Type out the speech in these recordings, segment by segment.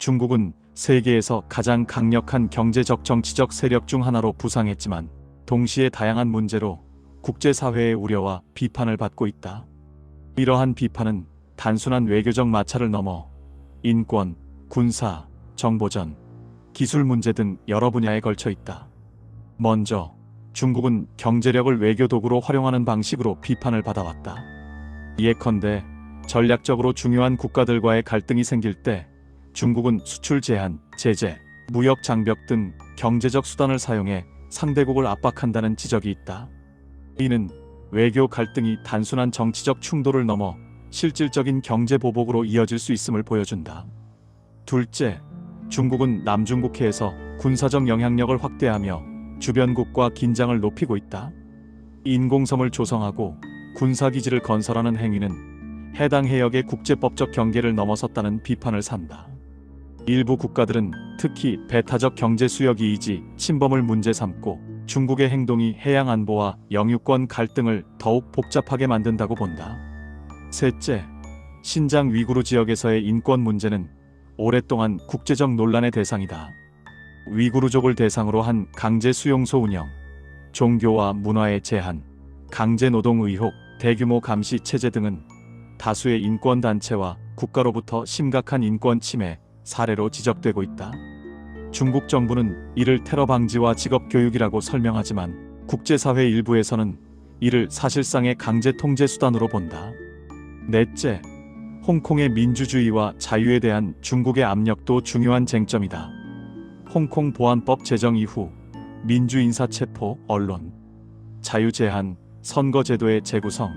중국은 세계에서 가장 강력한 경제적 정치적 세력 중 하나로 부상했지만 동시에 다양한 문제로 국제사회의 우려와 비판을 받고 있다. 이러한 비판은 단순한 외교적 마찰을 넘어 인권, 군사, 정보전, 기술 문제 등 여러 분야에 걸쳐 있다. 먼저 중국은 경제력을 외교 도구로 활용하는 방식으로 비판을 받아왔다. 예컨대 전략적으로 중요한 국가들과의 갈등이 생길 때 중국은 수출 제한, 제재, 무역 장벽 등 경제적 수단을 사용해 상대국을 압박한다는 지적이 있다. 이는 외교 갈등이 단순한 정치적 충돌을 넘어 실질적인 경제 보복으로 이어질 수 있음을 보여준다. 둘째, 중국은 남중국해에서 군사적 영향력을 확대하며 주변국과 긴장을 높이고 있다. 인공섬을 조성하고 군사기지를 건설하는 행위는 해당 해역의 국제법적 경계를 넘어섰다는 비판을 산다. 일부 국가들은 특히 배타적 경제 수역 이의지 침범을 문제 삼고 중국의 행동이 해양 안보와 영유권 갈등을 더욱 복잡하게 만든다고 본다. 셋째, 신장 위구르 지역에서의 인권 문제는 오랫동안 국제적 논란의 대상이다. 위구르족을 대상으로 한 강제 수용소 운영, 종교와 문화의 제한, 강제 노동 의혹, 대규모 감시 체제 등은 다수의 인권단체와 국가로부터 심각한 인권 침해 사례로 지적되고 있다. 중국 정부는 이를 테러 방지와 직업 교육이라고 설명하지만 국제사회 일부에서는 이를 사실상의 강제 통제 수단으로 본다. 넷째, 홍콩의 민주주의와 자유에 대한 중국의 압력도 중요한 쟁점이다. 홍콩 보안법 제정 이후 민주인사 체포, 언론, 자유 제한, 선거 제도의 재구성,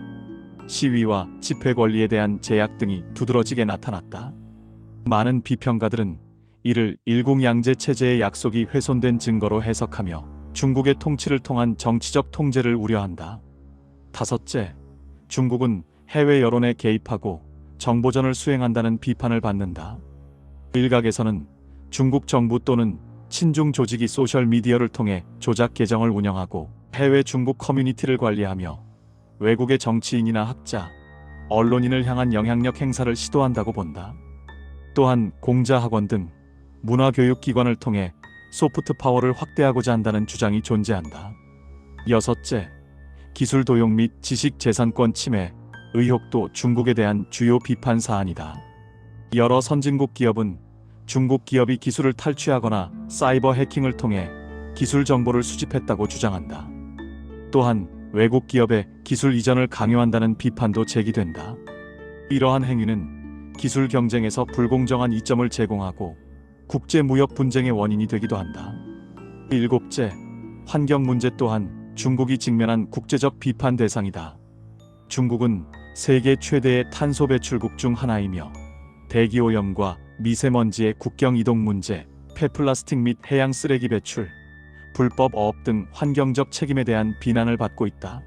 시위와 집회 권리에 대한 제약 등이 두드러지게 나타났다. 많은 비평가들은 이를 일국양제 체제의 약속이 훼손된 증거로 해석하며 중국의 통치를 통한 정치적 통제를 우려한다. 다섯째, 중국은 해외 여론에 개입하고 정보전을 수행한다는 비판을 받는다. 일각에서는 중국 정부 또는 친중 조직이 소셜미디어를 통해 조작 계정을 운영하고 해외 중국 커뮤니티를 관리하며 외국의 정치인이나 학자, 언론인을 향한 영향력 행사를 시도한다고 본다. 또한 공자학원 등 문화교육기관을 통해 소프트 파워를 확대하고자 한다는 주장이 존재한다. 여섯째, 기술 도용 및 지식재산권 침해 의혹도 중국에 대한 주요 비판 사안이다. 여러 선진국 기업은 중국 기업이 기술을 탈취하거나 사이버 해킹을 통해 기술 정보를 수집했다고 주장한다. 또한 외국 기업의 기술 이전을 강요한다는 비판도 제기된다. 이러한 행위는 기술 경쟁에서 불공정한 이점을 제공하고 국제 무역 분쟁의 원인이 되기도 한다. 일곱째, 환경 문제 또한 중국이 직면한 국제적 비판 대상이다. 중국은 세계 최대의 탄소 배출국 중 하나이며 대기오염과 미세먼지의 국경 이동 문제, 폐플라스틱 및 해양 쓰레기 배출, 불법 어업 등 환경적 책임에 대한 비난을 받고 있다.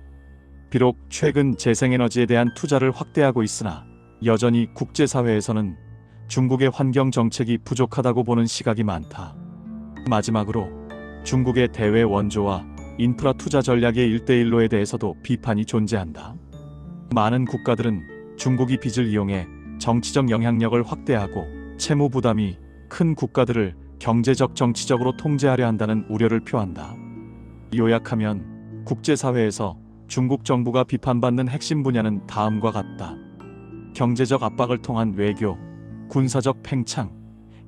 비록 최근 재생에너지에 대한 투자를 확대하고 있으나 여전히 국제사회에서는 중국의 환경 정책이 부족하다고 보는 시각이 많다. 마지막으로 중국의 대외 원조와 인프라 투자 전략의 일대일로에 대해서도 비판이 존재한다. 많은 국가들은 중국이 빚을 이용해 정치적 영향력을 확대하고 채무 부담이 큰 국가들을 경제적 정치적으로 통제하려 한다는 우려를 표한다. 요약하면 국제사회에서 중국 정부가 비판받는 핵심 분야는 다음과 같다. 경제적 압박을 통한 외교, 군사적 팽창,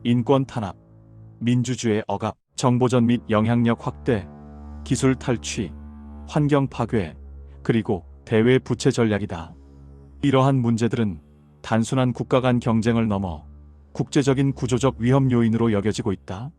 인권 탄압, 민주주의 억압, 정보전 및 영향력 확대, 기술 탈취, 환경 파괴, 그리고 대외 부채 전략이다. 이러한 문제들은 단순한 국가 간 경쟁을 넘어 국제적인 구조적 위험 요인으로 여겨지고 있다.